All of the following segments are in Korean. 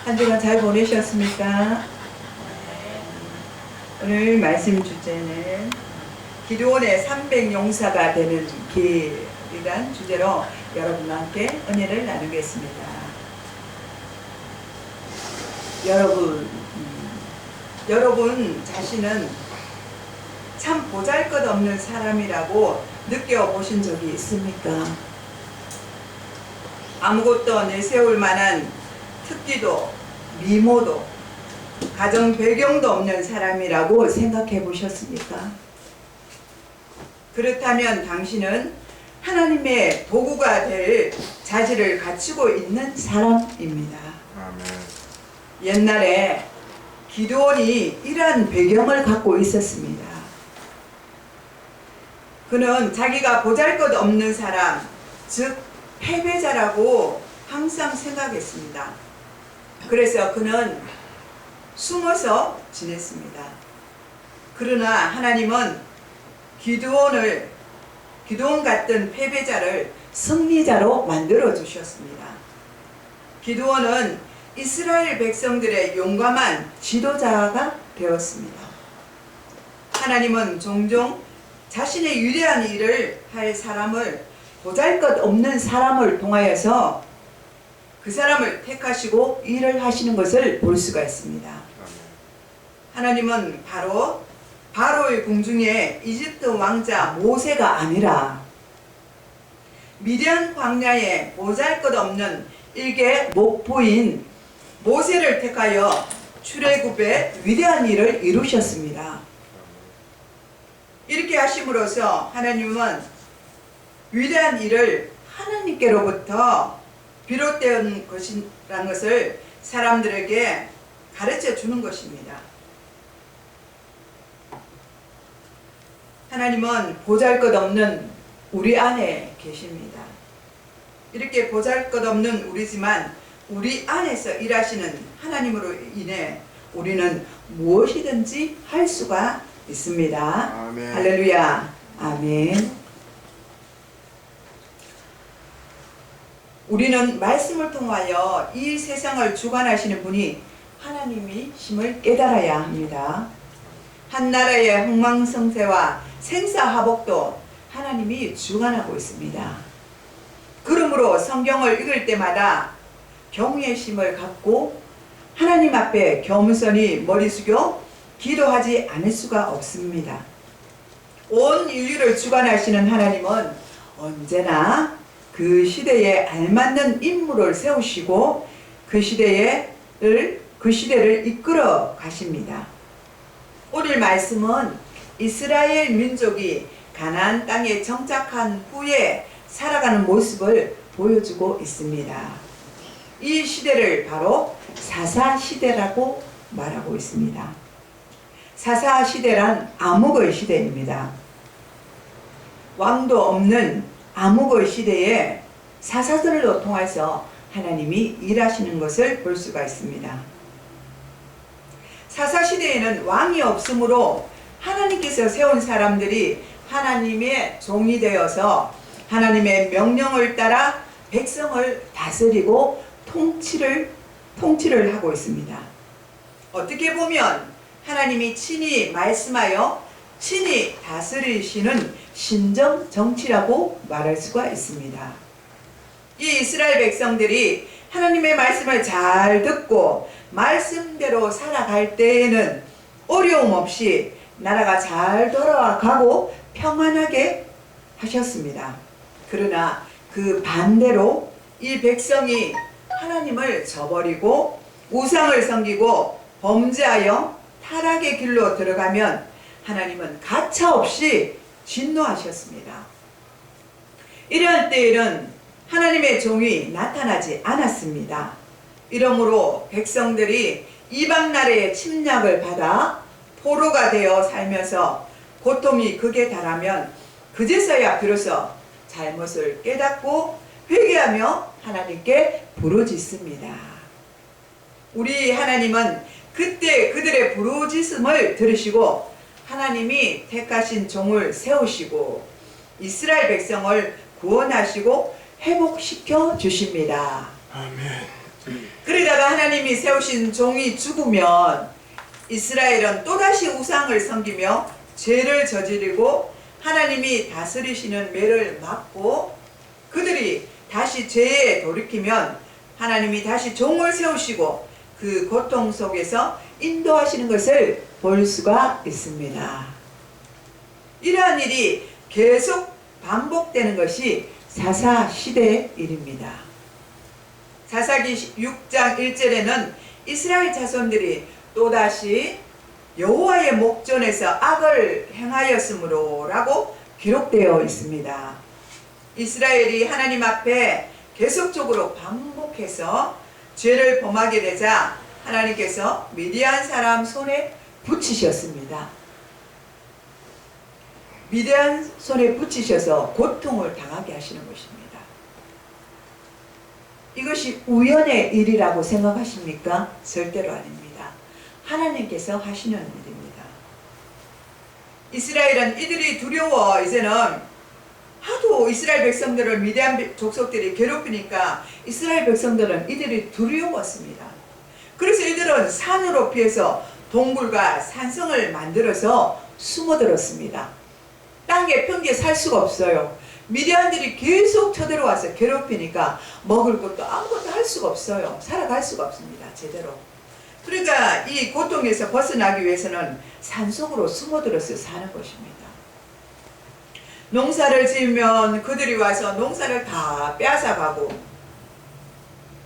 한 주간 잘 보내셨습니까? 오늘 말씀 주제는 기도원의 300용사가 되는 길이란 주제로 여러분과 함께 은혜를 나누겠습니다. 여러분 자신은 참 보잘것없는 사람이라고 느껴보신 적이 있습니까? 아무것도 내세울 만한 특기도 미모도 가정 배경도 없는 사람이라고 생각해 보셨습니까? 그렇다면 당신은 하나님의 도구가 될 자질을 갖추고 있는 사람입니다. 아멘. 옛날에 기드온이 이러한 배경을 갖고 있었습니다. 그는 자기가 보잘것없는 사람, 즉 패배자라고 항상 생각했습니다. 그래서 그는 숨어서 지냈습니다. 그러나 하나님은 기드온 같은 패배자를 승리자로 만들어 주셨습니다. 기드온은 이스라엘 백성들의 용감한 지도자가 되었습니다. 하나님은 종종 자신의 위대한 일을 할 사람을, 보잘것없는 사람을 통하여서 그 사람을 택하시고 일을 하시는 것을 볼 수가 있습니다. 하나님은 바로의 궁중에 이집트 왕자 모세가 아니라 미디안 광야에 보잘것없는 일개 목포인 모세를 택하여 출애굽의 위대한 일을 이루셨습니다. 이렇게 하심으로써 하나님은 위대한 일을 하나님께로부터 비롯된 것이라는 것을 사람들에게 가르쳐 주는 것입니다. 하나님은 보잘것없는 우리 안에 계십니다. 이렇게 보잘것없는 우리지만 우리 안에서 일하시는 하나님으로 인해 우리는 무엇이든지 할 수가 있습니다. 아멘. 할렐루야. 아멘. 우리는 말씀을 통하여 이 세상을 주관하시는 분이 하나님이심을 깨달아야 합니다. 한 나라의 흥망성쇠와 생사화복도 하나님이 주관하고 있습니다. 그러므로 성경을 읽을 때마다 경외의 심을 갖고 하나님 앞에 겸손히 머리 숙여 기도하지 않을 수가 없습니다. 온 인류를 주관하시는 하나님은 언제나 그 시대에 알맞는 인물을 세우시고 그 시대를 이끌어 가십니다. 오늘 말씀은 이스라엘 민족이 가나안 땅에 정착한 후에 살아가는 모습을 보여주고 있습니다. 이 시대를 바로 사사시대라고 말하고 있습니다. 사사시대란 암흑의 시대입니다. 왕도 없는 암흑의 시대에 사사들로 통해서 하나님이 일하시는 것을 볼 수가 있습니다. 사사시대에는 왕이 없으므로 하나님께서 세운 사람들이 하나님의 종이 되어서 하나님의 명령을 따라 백성을 다스리고 통치를 하고 있습니다. 어떻게 보면 하나님이 친히 말씀하여 친히 다스리시는 신정 정치라고 말할 수가 있습니다. 이 이스라엘 백성들이 하나님의 말씀을 잘 듣고 말씀대로 살아갈 때에는 어려움 없이 나라가 잘 돌아가고 평안하게 하셨습니다. 그러나 그 반대로 이 백성이 하나님을 저버리고 우상을 섬기고 범죄하여 타락의 길로 들어가면 하나님은 가차없이 진노하셨습니다. 이러한 때에는 하나님의 종이 나타나지 않았습니다. 이러므로 백성들이 이방 나라의 침략을 받아 포로가 되어 살면서 고통이 극에 달하면 그제서야 비로소 잘못을 깨닫고 회개하며 하나님께 부르짖습니다. 우리 하나님은 그때 그들의 부르짖음을 들으시고 하나님이 택하신 종을 세우시고 이스라엘 백성을 구원하시고 회복시켜 주십니다. 아멘. 그러다가 하나님이 세우신 종이 죽으면 이스라엘은 또다시 우상을 섬기며 죄를 저지르고 하나님이 다스리시는 매를 막고 그들이 다시 죄에 돌이키면 하나님이 다시 종을 세우시고 그 고통 속에서 인도하시는 것을 볼 수가 있습니다. 이러한 일이 계속 반복되는 것이 사사시대의 일입니다. 사사기 6장 1절에는 이스라엘 자손들이 또다시 여호와의 목전에서 악을 행하였으므로 라고 기록되어 있습니다. 이스라엘이 하나님 앞에 계속적으로 반복해서 죄를 범하게 되자 하나님께서 미디안 사람 손에 붙이셨습니다. 미디안 손에 붙이셔서 고통을 당하게 하시는 것입니다. 이것이 우연의 일이라고 생각하십니까? 절대로 아닙니다. 하나님께서 하시는 일입니다. 이스라엘은 이들이 두려워 이제는 하도 이스라엘 백성들을 미디안 족속들이 괴롭히니까 이스라엘 백성들은 이들이 두려웠습니다. 그래서 이들은 산으로 피해서 동굴과 산성을 만들어서 숨어들었습니다. 땅에 평지에 살 수가 없어요. 미디안들이 계속 쳐들어와서 괴롭히니까 먹을 것도 아무것도 할 수가 없어요. 살아갈 수가 없습니다. 제대로. 그러니까 이 고통에서 벗어나기 위해서는 산속으로 숨어들어서 사는 것입니다. 농사를 지으면 그들이 와서 농사를 다 빼앗아가고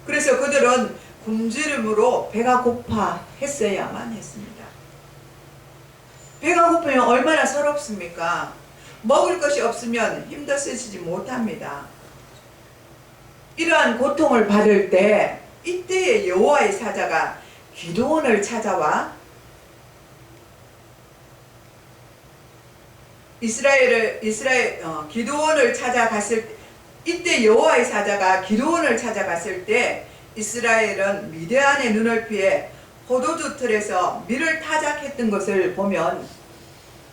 그래서 그들은 굶주림으로 배가 고파 했어야만 했습니다. 배가 고프면 얼마나 서럽습니까? 먹을 것이 없으면 힘도 쓰시지 못합니다. 이러한 고통을 받을 때 이때에 여호와의 사자가 기드온을 찾아와 기드온을 찾아갔을 때 이때 여호와의 사자가 기드온을 찾아갔을 때 이스라엘은 미디안의 눈을 피해 포도주 틀에서 밀을 타작했던 것을 보면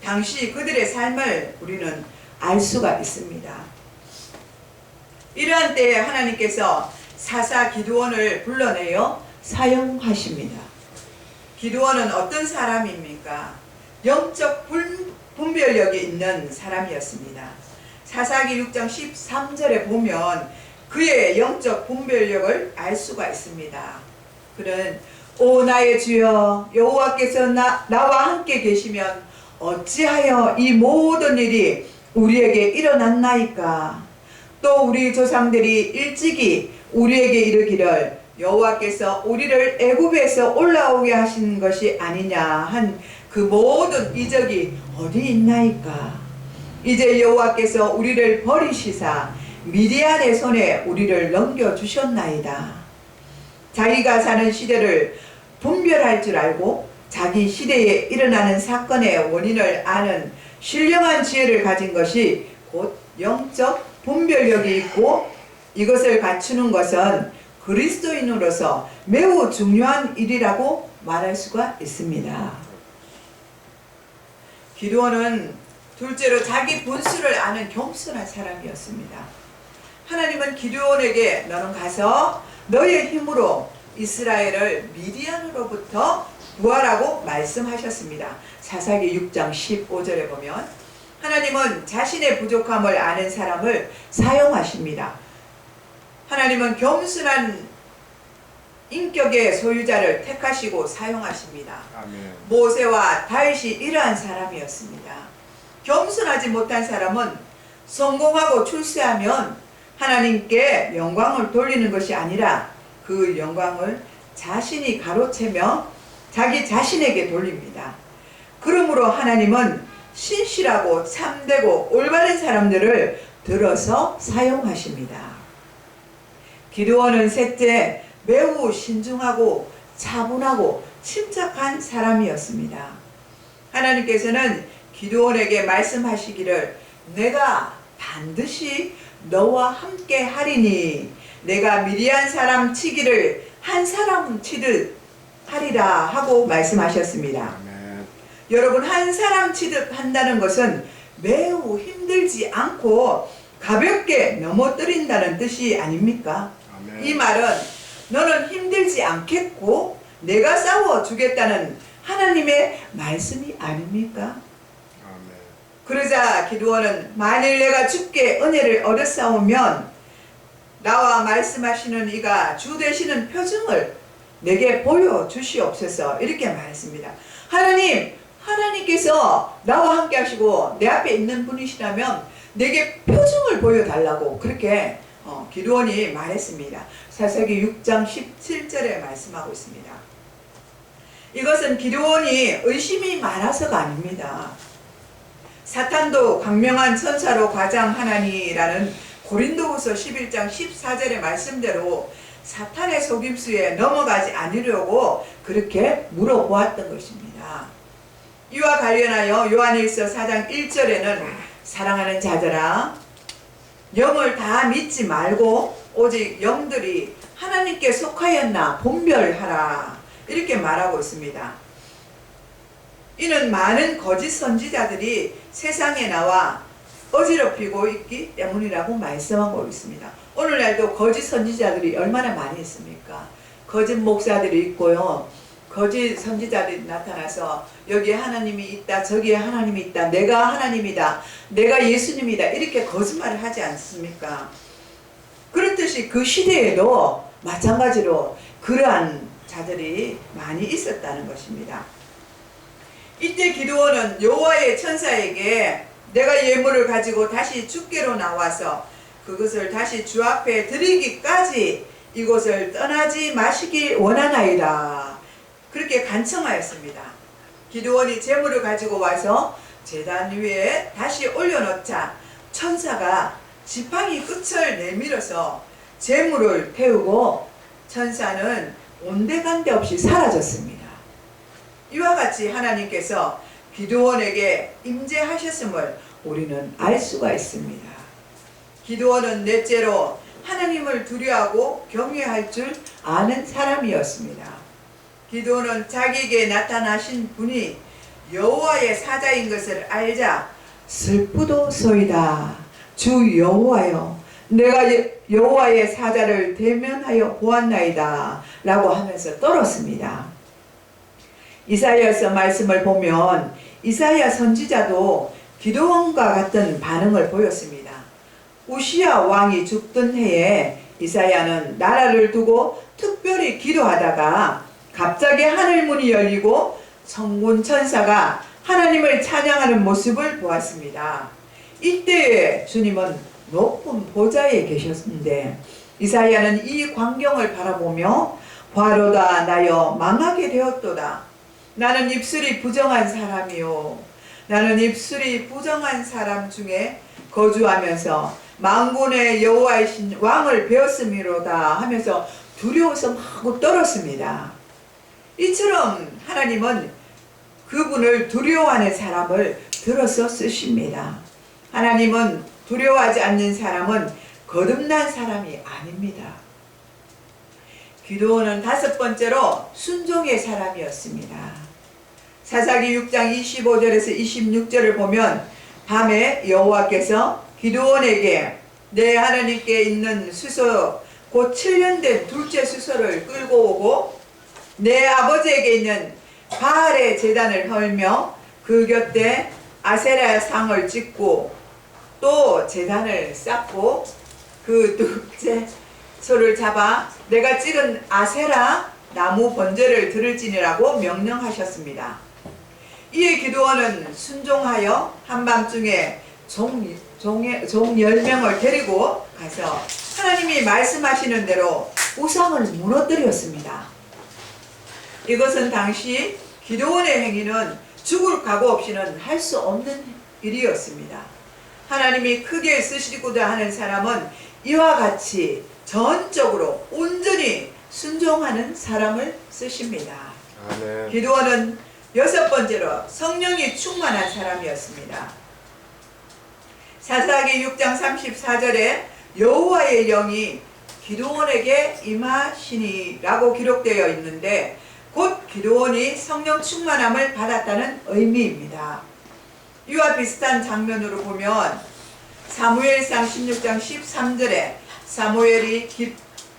당시 그들의 삶을 우리는 알 수가 있습니다. 이러한 때에 하나님께서 사사 기드온을 불러내어 사용하십니다. 기드온은 어떤 사람입니까? 영적 분별력이 있는 사람이었습니다. 사사기 6장 13절에 보면 그의 영적 분별력을 알 수가 있습니다. 그는 오 나의 주여 여호와께서 나와 함께 계시면 어찌하여 이 모든 일이 우리에게 일어났나이까? 또 우리 조상들이 일찍이 우리에게 이르기를 여호와께서 우리를 애굽에서 올라오게 하신 것이 아니냐 한 그 모든 이적이 어디 있나이까? 이제 여호와께서 우리를 버리시사 미디안의 손에 우리를 넘겨주셨나이다. 자기가 사는 시대를 분별할 줄 알고 자기 시대에 일어나는 사건의 원인을 아는 신령한 지혜를 가진 것이 곧 영적 분별력이 있고 이것을 갖추는 것은 그리스도인으로서 매우 중요한 일이라고 말할 수가 있습니다. 기드온은 둘째로 자기 본수를 아는 겸손한 사람이었습니다. 하나님은 기드온에게 너는 가서 너의 힘으로 이스라엘을 미디안으로부터 구하라고 말씀하셨습니다. 사사기 6장 15절에 보면 하나님은 자신의 부족함을 아는 사람을 사용하십니다. 하나님은 겸손한 인격의 소유자를 택하시고 사용하십니다. 아멘. 모세와 다윗이 이러한 사람이었습니다. 겸손하지 못한 사람은 성공하고 출세하면 하나님께 영광을 돌리는 것이 아니라 그 영광을 자신이 가로채며 자기 자신에게 돌립니다. 그러므로 하나님은 신실하고 참되고 올바른 사람들을 들어서 사용하십니다. 기드온은 셋째, 매우 신중하고 차분하고 침착한 사람이었습니다. 하나님께서는 기드온에게 말씀하시기를 내가 반드시 너와 함께 하리니 내가 미디안 사람 치기를 한 사람 치듯 하리라 하고 말씀하셨습니다. 아멘. 여러분, 한 사람 치듯 한다는 것은 매우 힘들지 않고 가볍게 넘어뜨린다는 뜻이 아닙니까? 아멘. 이 말은 너는 힘들지 않겠고 내가 싸워주겠다는 하나님의 말씀이 아닙니까? 그러자 기드온은 만일 내가 주께 은혜를 얻었사오면 나와 말씀하시는 이가 주 되시는 표징을 내게 보여주시옵소서 이렇게 말했습니다. 하나님께서 나와 함께 하시고 내 앞에 있는 분이시라면 내게 표징을 보여달라고 그렇게 기드온이 말했습니다. 사사기 6장 17절에 말씀하고 있습니다. 이것은 기드온이 의심이 많아서가 아닙니다. 사탄도 강명한 천사로 과장하나니라는 고린도후서 11장 14절의 말씀대로 사탄의 속임수에 넘어가지 않으려고 그렇게 물어보았던 것입니다. 이와 관련하여 요한일서 4장 1절에는 사랑하는 자들아 영을 다 믿지 말고 오직 영들이 하나님께 속하였나 분별하라 이렇게 말하고 있습니다. 이는 많은 거짓 선지자들이 세상에 나와 어지럽히고 있기 때문이라고 말씀하고 있습니다. 오늘날도 거짓 선지자들이 얼마나 많이 있습니까? 거짓 목사들이 있고요. 거짓 선지자들이 나타나서 여기에 하나님이 있다, 저기에 하나님이 있다, 내가 하나님이다, 내가 예수님이다 이렇게 거짓말을 하지 않습니까? 그렇듯이 그 시대에도 마찬가지로 그러한 자들이 많이 있었다는 것입니다. 이때 기드온은 여호와의 천사에게 내가 예물을 가지고 다시 주께로 나와서 그것을 다시 주 앞에 드리기까지 이곳을 떠나지 마시길 원하나이다 그렇게 간청하였습니다. 기드온이 제물을 가지고 와서 제단 위에 다시 올려놓자 천사가 지팡이 끝을 내밀어서 제물을 태우고 천사는 온데간데 없이 사라졌습니다. 이와 같이 하나님께서 기드온에게 임재하셨음을 우리는 알 수가 있습니다. 기드온은 넷째로 하나님을 두려워하고 경외할 줄 아는 사람이었습니다. 기드온은 자기에게 나타나신 분이 여호와의 사자인 것을 알자 슬프도소이다 주 여호와여 내가 여호와의 사자를 대면하여 보았나이다 라고 하면서 떨었습니다. 이사야서 말씀을 보면 이사야 선지자도 기드온과 같은 반응을 보였습니다. 우시야 왕이 죽던 해에 이사야는 나라를 두고 특별히 기도하다가 갑자기 하늘문이 열리고 천군 천사가 하나님을 찬양하는 모습을 보았습니다. 이때 주님은 높은 보좌에 계셨는데 이사야는 이 광경을 바라보며 과로다 나여 망하게 되었도다. 나는 입술이 부정한 사람이요 나는 입술이 부정한 사람 중에 거주하면서 만군의 여호와이신 왕을 배웠음이로다 하면서 두려워서 마구 떨었습니다. 이처럼 하나님은 그분을 두려워하는 사람을 들어서 쓰십니다. 하나님은 두려워하지 않는 사람은 거듭난 사람이 아닙니다. 기드온은 다섯 번째로 순종의 사람이었습니다. 사사기 6장 25절에서 26절을 보면 밤에 여호와께서 기드온에게 내 하나님께 있는 수소 곧 7년 된 둘째 수소를 끌고 오고 내 아버지에게 있는 바알의 제단을 헐며 그 곁에 아세라 상을 찍고 또 제단을 쌓고 그 둘째 소를 잡아 내가 찍은 아세라 나무 번제를 들을지니라고 명령하셨습니다. 이에 기드온은 순종하여 한밤중에 종 10명을 데리고 가서 하나님이 말씀하시는 대로 우상을 무너뜨렸습니다. 이것은 당시 기드온의 행위는 죽을 각오 없이는 할 수 없는 일이었습니다. 하나님이 크게 쓰시고자 하는 사람은 이와 같이 전적으로 온전히 순종하는 사람을 쓰십니다. 아멘. 기드온은 여섯 번째로 성령이 충만한 사람이었습니다. 사사기 6장 34절에 여호와의 영이 기드온에게 임하시니라고 기록되어 있는데 곧 기드온이 성령 충만함을 받았다는 의미입니다. 이와 비슷한 장면으로 보면 사무엘상 16장 13절에 사무엘이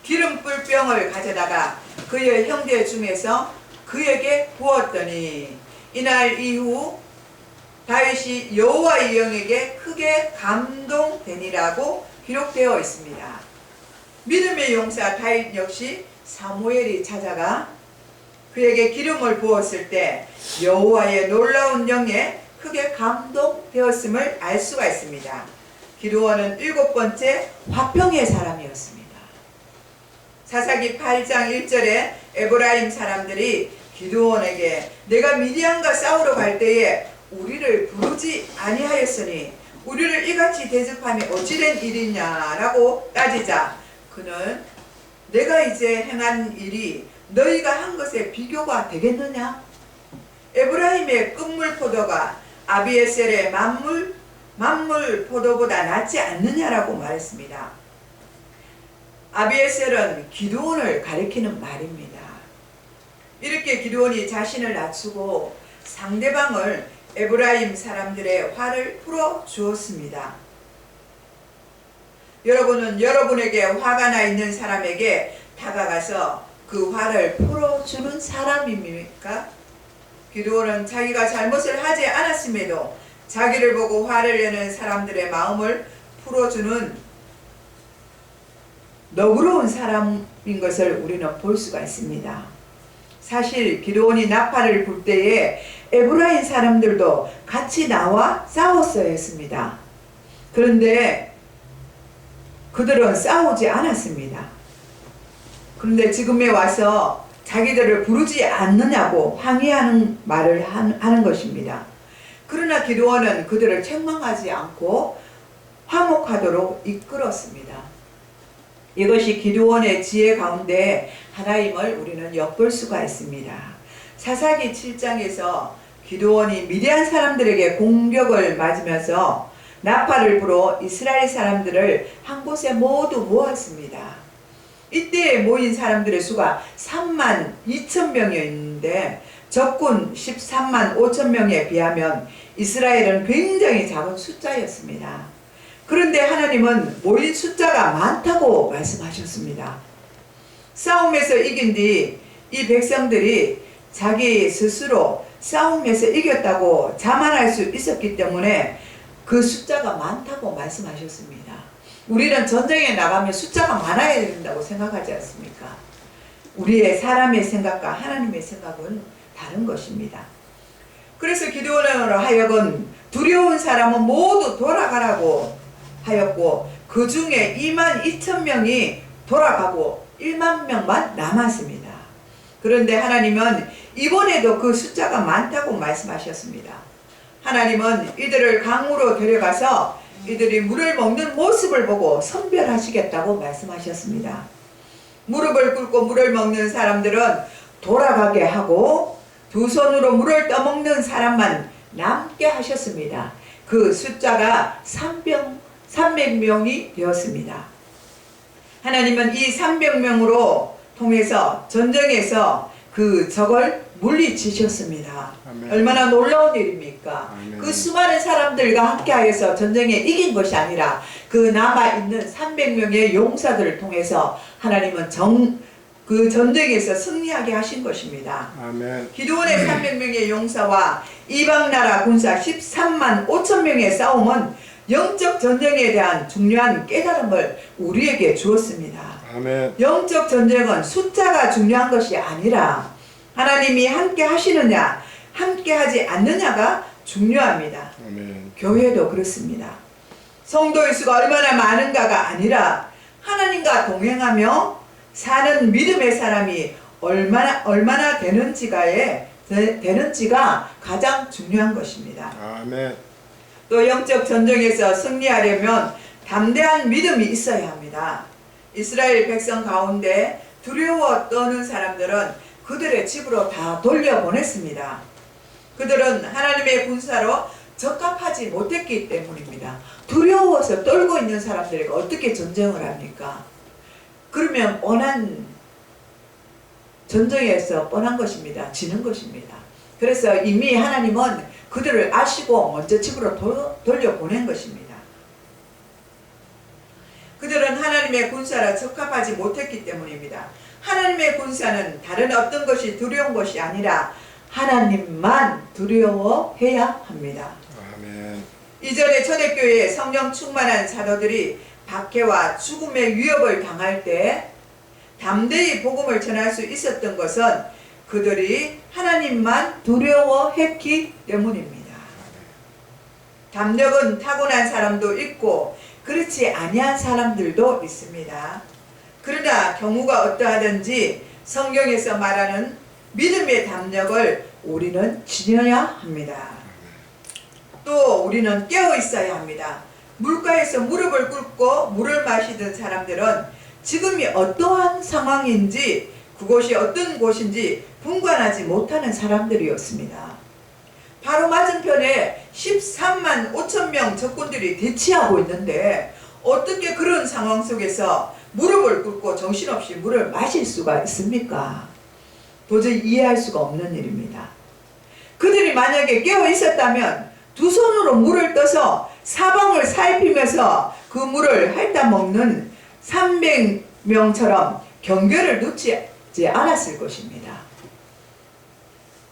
기름 뿔병을 가져다가 그의 형제 중에서 그에게 부었더니 이날 이후 다윗이 여호와의 영에게 크게 감동되니라고 기록되어 있습니다. 믿음의 용사 다윗 역시 사무엘이 찾아가 그에게 기름을 부었을 때 여호와의 놀라운 영에 크게 감동되었음을 알 수가 있습니다. 기드온은 7번째 화평의 사람이었습니다. 사사기 8장 1절에 에브라임 사람들이 기드온에게 내가 미디안과 싸우러 갈 때에 우리를 부르지 아니하였으니 우리를 이같이 대접함이 어찌된 일이냐라고 따지자 그는 내가 이제 행한 일이 너희가 한 것에 비교가 되겠느냐? 에브라임의 끝물 포도가 아비에셀의 만물 포도보다 낫지 않느냐라고 말했습니다. 아비에셀은 기드온을 가리키는 말입니다. 이렇게 기드온이 자신을 낮추고 상대방을 에브라임 사람들의 화를 풀어 주었습니다. 여러분은 여러분에게 화가 나 있는 사람에게 다가가서 그 화를 풀어주는 사람입니까? 기드온은 자기가 잘못을 하지 않았음에도 자기를 보고 화를 내는 사람들의 마음을 풀어주는 너그러운 사람인 것을 우리는 볼 수가 있습니다. 사실 기드온이 나팔을 불 때에 에브라임 사람들도 같이 나와 싸웠어야 했습니다. 그런데 그들은 싸우지 않았습니다. 그런데 지금에 와서 자기들을 부르지 않느냐고 항의하는 말을 하는 것입니다. 그러나 기드온은 그들을 책망하지 않고 화목하도록 이끌었습니다. 이것이 기드온의 지혜 가운데 하나임을 우리는 엿볼 수가 있습니다. 사사기 7장에서 기드온이 미디안 사람들에게 공격을 맞으면서 나팔을 불어 이스라엘 사람들을 한 곳에 모두 모았습니다. 이때 모인 사람들의 수가 3만 2천 명이었는데 적군 13만 5천 명에 비하면 이스라엘은 굉장히 작은 숫자였습니다. 그런데 하나님은 모인 숫자가 많다고 말씀하셨습니다. 싸움에서 이긴 뒤 이 백성들이 자기 스스로 싸움에서 이겼다고 자만할 수 있었기 때문에 그 숫자가 많다고 말씀하셨습니다. 우리는 전쟁에 나가면 숫자가 많아야 된다고 생각하지 않습니까? 우리의 사람의 생각과 하나님의 생각은 다른 것입니다. 그래서 기드온으로 하여금 두려운 사람은 모두 돌아가라고 하였고 그 중에 2만 2천 명이 돌아가고 1만 명만 남았습니다. 그런데 하나님은 이번에도 그 숫자가 많다고 말씀하셨습니다. 하나님은 이들을 강으로 데려가서 이들이 물을 먹는 모습을 보고 선별하시겠다고 말씀하셨습니다. 무릎을 꿇고 물을 먹는 사람들은 돌아가게 하고 두 손으로 물을 떠먹는 사람만 남게 하셨습니다. 그 숫자가 300명이 되었습니다. 하나님은 이 300명으로 통해서 전쟁에서 그 적을 물리치셨습니다. 아멘. 얼마나 놀라운 일입니까? 아멘. 그 수많은 사람들과 함께하여서 전쟁에 이긴 것이 아니라 그 남아있는 300명의 용사들을 통해서 하나님은 그 전쟁에서 승리하게 하신 것입니다. 아멘. 기드온의 300명의 용사와 이방나라 군사 13만 5천 명의 싸움은 영적 전쟁에 대한 중요한 깨달음을 우리에게 주었습니다. 아멘. 영적 전쟁은 숫자가 중요한 것이 아니라 하나님이 함께 하시느냐 함께 하지 않느냐가 중요합니다. 아멘. 교회도 그렇습니다. 성도의 수가 얼마나 많은가가 아니라 하나님과 동행하며 사는 믿음의 사람이 얼마나 되는지가 가장 중요한 것입니다. 아멘. 또 영적 전쟁에서 승리하려면 담대한 믿음이 있어야 합니다. 이스라엘 백성 가운데 두려워 떠는 사람들은 그들의 집으로 다 돌려보냈습니다. 그들은 하나님의 군사로 적합하지 못했기 때문입니다. 두려워서 떨고 있는 사람들에게 어떻게 전쟁을 합니까? 그러면 전쟁에서 뻔한 것입니다. 지는 것입니다. 그래서 이미 하나님은 그들을 아시고 먼저 집으로 돌려보낸 것입니다. 그들은 하나님의 군사라 적합하지 못했기 때문입니다. 하나님의 군사는 다른 어떤 것이 두려운 것이 아니라 하나님만 두려워해야 합니다. 아멘. 이전에 초대교회에 성령 충만한 사도들이 박해와 죽음의 위협을 당할 때 담대히 복음을 전할 수 있었던 것은 그들이 하나님만 두려워했기 때문입니다. 담력은 타고난 사람도 있고 그렇지 아니한 사람들도 있습니다. 그러나 경우가 어떠하든지 성경에서 말하는 믿음의 담력을 우리는 지녀야 합니다. 또 우리는 깨어 있어야 합니다. 물가에서 무릎을 꿇고 물을 마시던 사람들은 지금이 어떠한 상황인지 그곳이 어떤 곳인지 분간하지 못하는 사람들이었습니다. 바로 맞은편에 13만 5천 명 적군들이 대치하고 있는데 어떻게 그런 상황 속에서 무릎을 꿇고 정신없이 물을 마실 수가 있습니까? 도저히 이해할 수가 없는 일입니다. 그들이 만약에 깨어 있었다면 두 손으로 물을 떠서 사방을 살피면서 그 물을 핥아 먹는 300명처럼 경계를 놓치지 않았을 것입니다.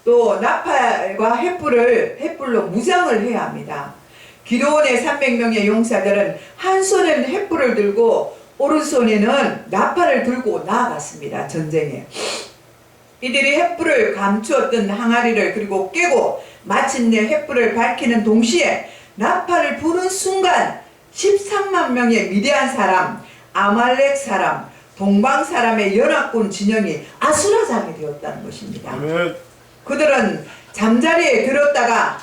또 나팔과 횃불로 무장을 해야 합니다. 기드온의 300명의 용사들은 한 손에는 횃불을 들고 오른손에는 나팔을 들고 나아갔습니다. 전쟁에. 이들이 횃불을 감추었던 항아리를 그리고 깨고 마침내 횃불을 밝히는 동시에 나팔을 부는 순간 13만 명의 미디안 사람, 아말렉 사람, 동방 사람의 연합군 진영이 아수라장이 되었다는 것입니다. 아멘. 그들은 잠자리에 들었다가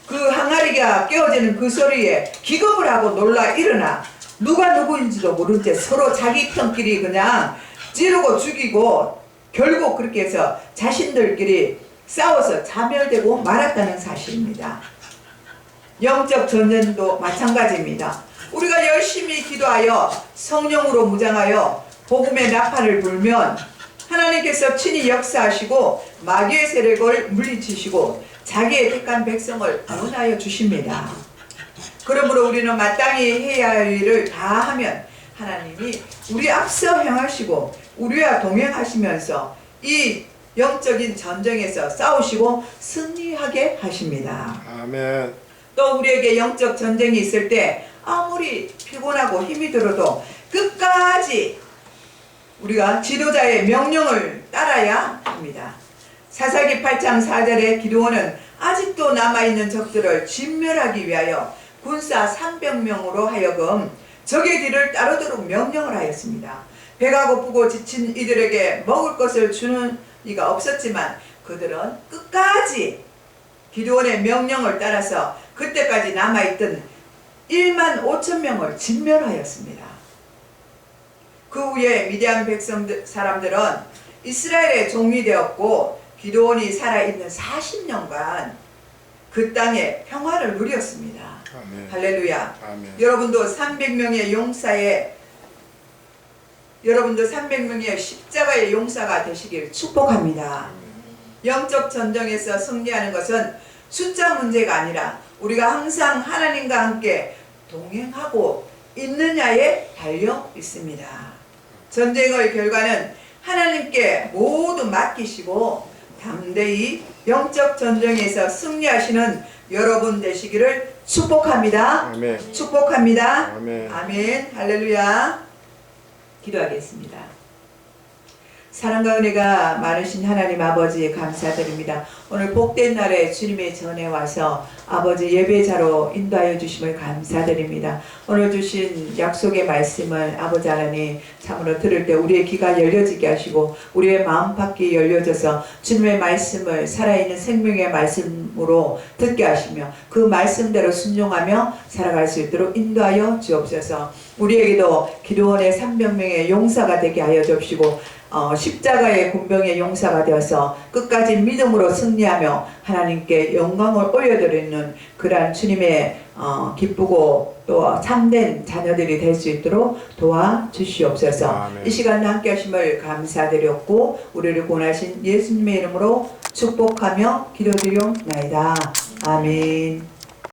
그 항아리가 깨어지는 그 소리에 기겁을 하고 놀라 일어나 누가 누구인지도 모른 채 서로 자기 편끼리 그냥 찌르고 죽이고 결국 그렇게 해서 자신들끼리 싸워서 자멸되고 말았다는 사실입니다. 영적 전쟁도 마찬가지입니다. 우리가 열심히 기도하여 성령으로 무장하여 복음의 나팔을 불면 하나님께서 친히 역사하시고 마귀의 세력을 물리치시고 자기의 택한 백성을 구원하여 주십니다. 그러므로 우리는 마땅히 해야 할 일을 다 하면 하나님이 우리 앞서 행하시고 우리와 동행하시면서 이 영적인 전쟁에서 싸우시고 승리하게 하십니다. 아멘. 또 우리에게 영적 전쟁이 있을 때 아무리 피곤하고 힘이 들어도 끝까지 우리가 지도자의 명령을 따라야 합니다. 사사기 8장 4절에 기드온은 아직도 남아있는 적들을 진멸하기 위하여 군사 300명으로 하여금 적의 뒤를 따르도록 명령을 하였습니다. 배가 고프고 지친 이들에게 먹을 것을 주는 이가 없었지만 그들은 끝까지 기드온의 명령을 따라서 그때까지 남아있던 1만 5천 명을 진멸하였습니다. 그 후에 미디안 사람들은 이스라엘의 종이 되었고 기드온이 살아있는 40년간 그 땅에 평화를 누렸습니다. 아멘. 할렐루야. 아멘. 여러분도 300명의 십자가의 용사가 되시길 축복합니다. 영적 전쟁에서 승리하는 것은 숫자 문제가 아니라 우리가 항상 하나님과 함께 동행하고 있느냐에 달려 있습니다. 전쟁의 결과는 하나님께 모두 맡기시고 담대히 영적 전쟁에서 승리하시는 여러분 되시기를 축복합니다. 아멘. 축복합니다. 아멘. 아멘. 할렐루야. 기도하겠습니다. 사랑과 은혜가 많으신 하나님 아버지 감사드립니다. 오늘 복된 날에 주님의 전에 와서 아버지 예배자로 인도하여 주심을 감사드립니다. 오늘 주신 약속의 말씀을 아버지 하나님 참으로 들을 때 우리의 귀가 열려지게 하시고 우리의 마음밖이 열려져서 주님의 말씀을 살아있는 생명의 말씀으로 듣게 하시며 그 말씀대로 순종하며 살아갈 수 있도록 인도하여 주옵소서. 우리에게도 기드온의 300명의 용사가 되게 하여 주옵시고 십자가의 군병의 용사가 되어서 끝까지 믿음으로 승리하며 하나님께 영광을 올려드리는 그러한 주님의 기쁘고 또 참된 자녀들이 될 수 있도록 도와주시옵소서. 아멘. 이 시간 함께 하심을 감사드렸고 우리를 구원하신 예수님의 이름으로 축복하며 기도드리옵나이다. 아멘.